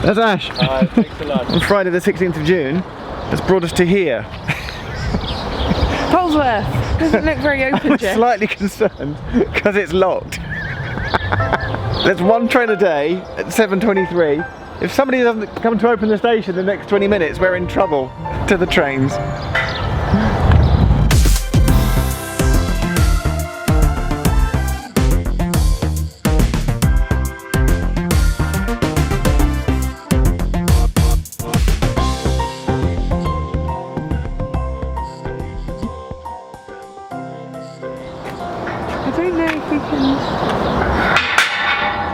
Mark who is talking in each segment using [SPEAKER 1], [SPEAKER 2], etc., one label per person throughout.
[SPEAKER 1] That's Ash.
[SPEAKER 2] Thanks a lot.
[SPEAKER 1] On Friday the 16th of June, that's brought us to here.
[SPEAKER 3] Polesworth. Doesn't look very open,
[SPEAKER 1] I'm
[SPEAKER 3] Jeff.
[SPEAKER 1] slightly concerned because it's locked. There's one train a day at 7:23. If somebody doesn't come to open the station in the next 20 minutes, we're in trouble. To the trains.
[SPEAKER 3] I don't know if we can...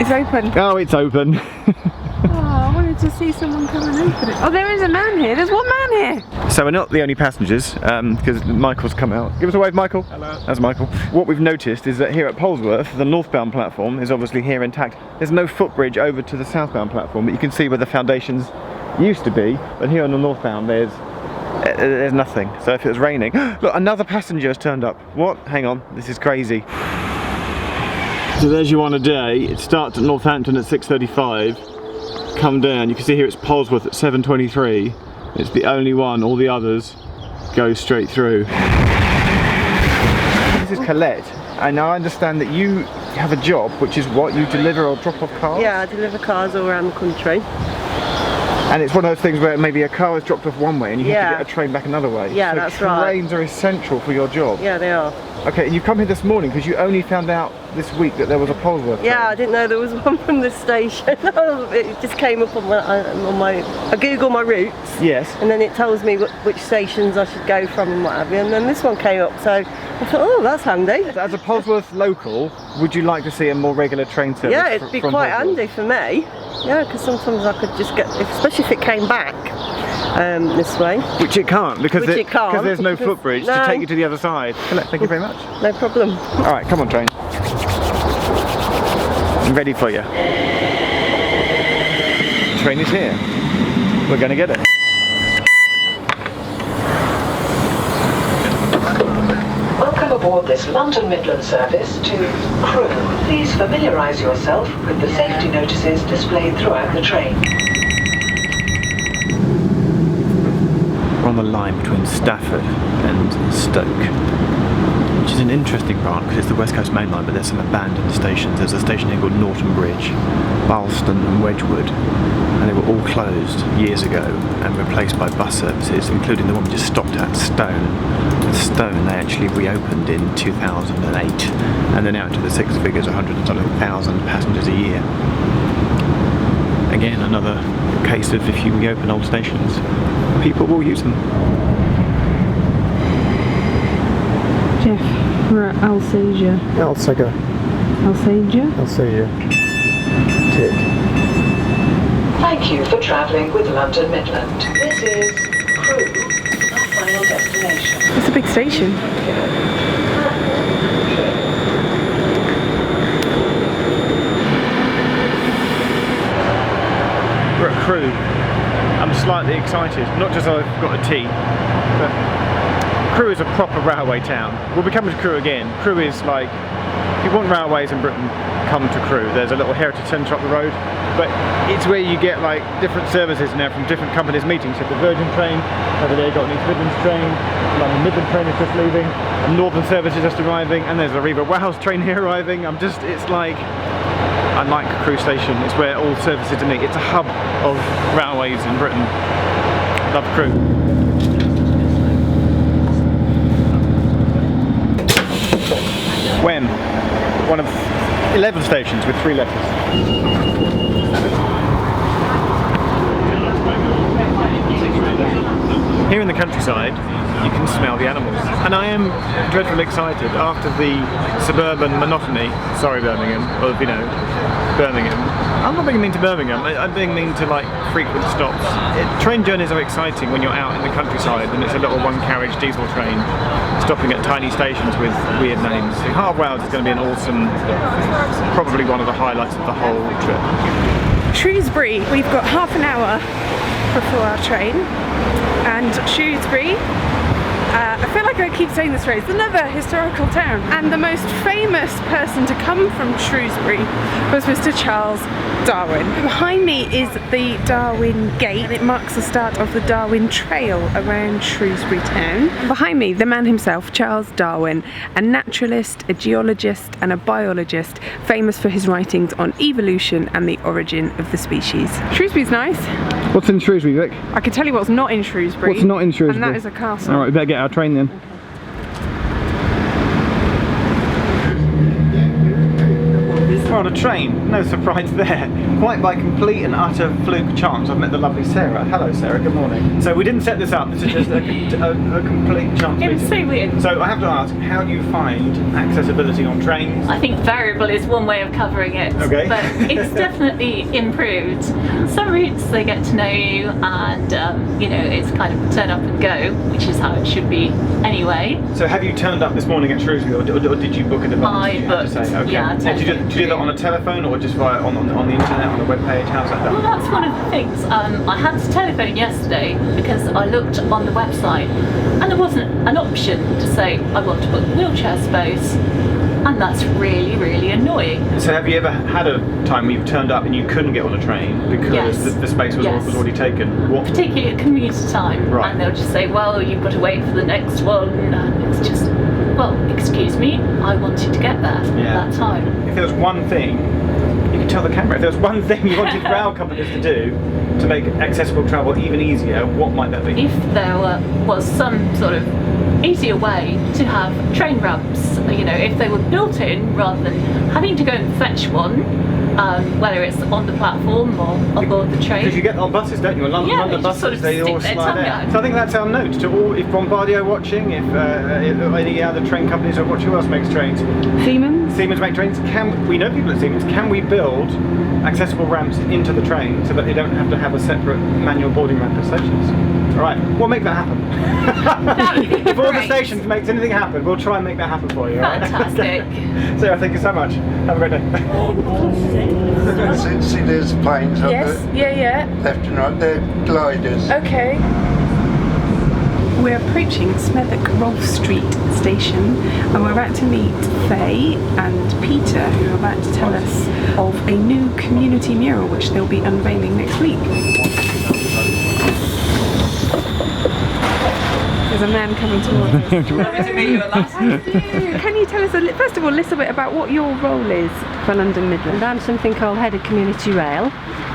[SPEAKER 3] It's open.
[SPEAKER 1] Oh, it's open.
[SPEAKER 3] Oh, I wanted to see someone come and open it. Oh, there is a man here. There's one man here.
[SPEAKER 1] So we're not the only passengers, because Michael's come out. Give us a wave, Michael.
[SPEAKER 2] Hello.
[SPEAKER 1] That's Michael. What we've noticed is that here at Polesworth, the northbound platform is obviously here intact. There's no footbridge over to the southbound platform, but you can see where the foundations used to be. But here on the northbound, there's nothing. So if it was raining, look, another passenger has turned up. What? Hang on, this is crazy. So there's you on a day. It starts at Northampton at 6:35. Come down, you can see here it's Polesworth at 7:23. It's the only one, all the others go straight through. This is Colette, and I understand that you have a job, which is what? You deliver or drop off cars?
[SPEAKER 4] Yeah, I deliver cars all around the country.
[SPEAKER 1] And it's one of those things where maybe a car is dropped off one way and you have to get a train back another way.
[SPEAKER 4] Yeah,
[SPEAKER 1] so
[SPEAKER 4] that's right.
[SPEAKER 1] trains are essential for your job.
[SPEAKER 4] Yeah, they are.
[SPEAKER 1] Okay, and you come here this morning because you only found out this week that there was a Polesworth train.
[SPEAKER 4] Yeah, I didn't know there was one from the station. It just came up on my I Google my routes.
[SPEAKER 1] Yes.
[SPEAKER 4] And then it tells me which stations I should go from and what have you. And then this one came up, so I thought, oh, that's handy.
[SPEAKER 1] As a Polesworth local, would you like to see a more regular train service?
[SPEAKER 4] Yeah, it'd be quite handy for me. Yeah, because sometimes I could just get, especially if it came back this way.
[SPEAKER 1] Which it can't, because there's no footbridge
[SPEAKER 4] No.
[SPEAKER 1] to take you to the other side. Colette, thank you very much.
[SPEAKER 4] No problem.
[SPEAKER 1] Alright, come on train. I'm ready for you. The train is here. We're going to get it.
[SPEAKER 5] Welcome aboard this London Midland service to Crewe. Please familiarise yourself with the safety notices displayed throughout the train.
[SPEAKER 1] We're on the line between Stafford and Stoke, which is an interesting part because it's the West Coast Main Line, but there's some abandoned stations. There's a station here called Norton Bridge, Barlston and Wedgwood, and they were all closed years ago and replaced by bus services, including the one we just stopped at, Stone. With Stone, they actually reopened in 2008, and they're now into the six figures, 100,000 passengers a year. Again, another case of if you reopen old stations, people will use them.
[SPEAKER 3] Jeff, we're at Alsager.
[SPEAKER 1] Alsager.
[SPEAKER 3] Alsager?
[SPEAKER 1] Alsager. Tick.
[SPEAKER 5] Thank you for travelling with London Midland. This is Crewe, our final destination.
[SPEAKER 3] It's a big station.
[SPEAKER 1] We're at Crewe. I'm slightly excited, not just I've got a tea, but Crewe is a proper railway town. We'll be coming to Crewe again. Crewe is like, if you want railways in Britain, come to Crewe. There's a little heritage centre up the road, but it's where you get like different services now from different companies meeting. So the Virgin train, over there you've got an East Midlands train, London Midland train is just leaving, a Northern service is just arriving, and there's a Riva Wales train here arriving. It's like, I like Crewe station. It's where all services to meet. It's a hub of railways in Britain. Love Crewe. When? One of 11 stations with 3 letters. Here in the countryside, you can smell the animals. And I am dreadfully excited after the suburban monotony, sorry Birmingham, or you know, Birmingham. I'm not being mean to Birmingham, I'm being mean to like frequent stops. Train journeys are exciting when you're out in the countryside and it's a little one-carriage diesel train stopping at tiny stations with weird names. The Heart of Wales is going to be an awesome, probably one of the highlights of the whole trip.
[SPEAKER 3] Shrewsbury, we've got half an hour before our train, and Shrewsbury I feel like I keep saying this phrase, another historical town. And the most famous person to come from Shrewsbury was Mr. Charles Darwin. Behind me is the Darwin Gate, and it marks the start of the Darwin Trail around Shrewsbury town. Behind me, the man himself, Charles Darwin, a naturalist, a geologist and a biologist, famous for his writings on evolution and the origin of the species. Shrewsbury's nice.
[SPEAKER 1] What's in Shrewsbury, Vic?
[SPEAKER 3] I can tell you what's not in Shrewsbury.
[SPEAKER 1] What's not in Shrewsbury?
[SPEAKER 3] And that is a castle.
[SPEAKER 1] Alright, we better get our train then. We're on a train, no surprise there. Quite by complete and utter fluke chance, I've met the lovely Sarah. Hello Sarah, good morning. So we didn't set this up, this is just a complete chance.
[SPEAKER 2] It was so weird.
[SPEAKER 1] So I have to ask, how do you find accessibility on trains?
[SPEAKER 2] I think variable is one way of covering it,
[SPEAKER 1] Okay.
[SPEAKER 2] but it's definitely improved. Some routes they get to know you, and you know, it's kind of turn up and go, which is how it should be anyway.
[SPEAKER 1] So have you turned up this morning at Shrewsbury, or did you book an advance?
[SPEAKER 2] I booked,
[SPEAKER 1] Okay.
[SPEAKER 2] yeah.
[SPEAKER 1] Did you do that on a telephone or just via on the internet, on the webpage? How's that done?
[SPEAKER 2] Well, that's one of the things. I had to telephone yesterday because I looked on the website and there wasn't an option to say I want to book wheelchair space, and that's really, really annoying.
[SPEAKER 1] So have you ever had a time where you've turned up and you couldn't get on a train because
[SPEAKER 2] Yes.
[SPEAKER 1] the space was already taken? What?
[SPEAKER 2] Particularly at commuter time,
[SPEAKER 1] Right.
[SPEAKER 2] and they'll just say, well, you've got to wait for the next one, and it's just, well, excuse me, I wanted to get there at that time.
[SPEAKER 1] If there was one thing, you could tell the camera, if there was one thing you wanted rail companies to do to make accessible travel even easier, what might that be?
[SPEAKER 2] If there was some sort of easier way to have train ramps, you know, if they were built in rather than having to go and fetch one, whether it's on the platform or aboard the train.
[SPEAKER 1] Because you get on buses, don't you? On
[SPEAKER 2] Yeah,
[SPEAKER 1] London
[SPEAKER 2] they just
[SPEAKER 1] buses,
[SPEAKER 2] sort of
[SPEAKER 1] they all
[SPEAKER 2] stick their
[SPEAKER 1] slide
[SPEAKER 2] tongue
[SPEAKER 1] out.
[SPEAKER 2] out.
[SPEAKER 1] So I think that's our note to all, if Bombardier are watching, if any other train companies are watching, who else makes trains?
[SPEAKER 3] Siemens?
[SPEAKER 1] Siemens make trains. We know people at Siemens, can we build accessible ramps into the train so that they don't have to have a separate manual boarding ramp at stations? Alright, we'll make that happen. If all the
[SPEAKER 2] Great.
[SPEAKER 1] stations makes anything happen, we'll try and make that happen for you. all right?
[SPEAKER 2] Fantastic.
[SPEAKER 1] Sarah, thank you so much. Have a great day.
[SPEAKER 6] See, there's planes on
[SPEAKER 3] Yes,
[SPEAKER 6] the
[SPEAKER 3] yeah.
[SPEAKER 6] left and right. They're gliders.
[SPEAKER 3] Okay. We're approaching Smethwick Rolfe Street station, and we're about to meet Faye and Peter, who are about to tell us of a new community mural which they'll be unveiling next week. There's a man coming towards us. Can you tell us, first of all, a little bit about what your role is for London Midland?
[SPEAKER 7] I'm something called Head of Community Rail.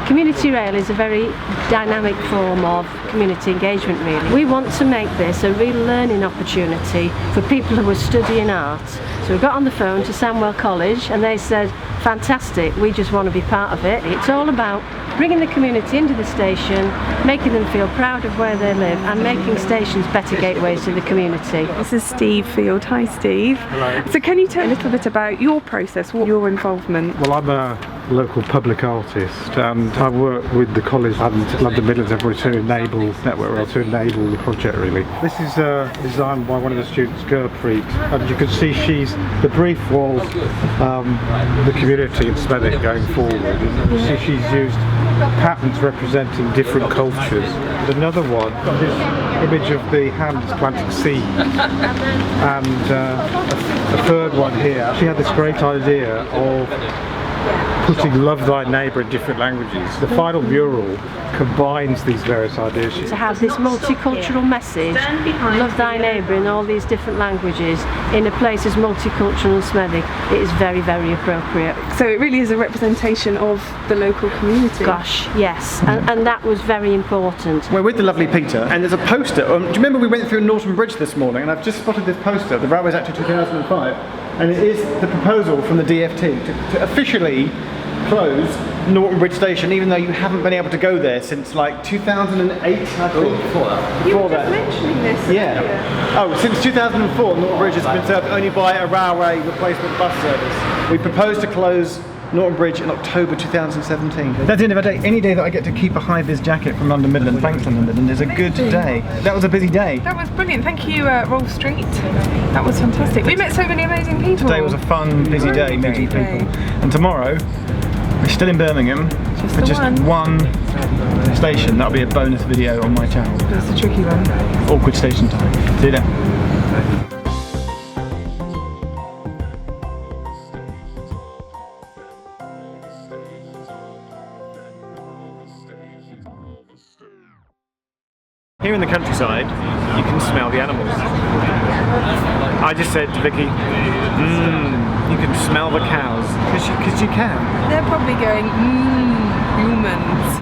[SPEAKER 7] Community Rail is a very dynamic form of community engagement, really. We want to make this a real learning opportunity for people who are studying art. So we got on the phone to Sandwell College and they said, fantastic, we just want to be part of it. It's all about bringing the community into the station, making them feel proud of where they live and making stations better gateways to the community.
[SPEAKER 3] This is Steve Field. Hi Steve.
[SPEAKER 8] Hello.
[SPEAKER 3] So can you tell a little bit about your process, your involvement?
[SPEAKER 8] Well, I'm a local public artist and I work with the college and London Midlands everybody to enable Network Rail, to enable the project really. This is designed by one of the students, Gurpreet, and you can see the brief was the community in Smethwick going forward. And you see she's used patterns representing different cultures. And another one, this image of the hands planting seeds. And a third one here, she had this great idea of putting love thy neighbour in different languages. The final mural combines these various ideas.
[SPEAKER 7] To have this multicultural message, love thy neighbour in all these different languages, in a place as multicultural as Smethwick, it is very, very appropriate.
[SPEAKER 3] So it really is a representation of the local community.
[SPEAKER 7] Gosh, yes, and that was very important.
[SPEAKER 1] We're with the lovely Peter, and there's a poster. Do you remember we went through Norton Bridge this morning, and I've just spotted this poster, the Railways Act of 2005, and it is the proposal from the DfT to officially close Norton Bridge Station, even though you haven't been able to go there since like 2008, I think. Before that.
[SPEAKER 3] You were just mentioning this.
[SPEAKER 1] Yeah. Oh, since 2004, Norton Bridge has been served only by a railway replacement bus service. We propose to close Norton Bridge in October 2017. That's the end of a day. Any day that I get to keep a high-vis jacket from London Midland, thanks London Midland, is a good day. That was a busy day.
[SPEAKER 3] That was brilliant. Thank you, Rolfe Street. That was fantastic. We met so many amazing people.
[SPEAKER 1] Today was a fun, busy day meeting people. And tomorrow, we're still in Birmingham for just one station, that'll be a bonus video on my channel.
[SPEAKER 3] That's a tricky one.
[SPEAKER 1] Awkward station time. See you then. Here in the countryside, you can smell the animals. I just said to Vicky, you can smell the cows, because you can.
[SPEAKER 3] They're probably going, humans.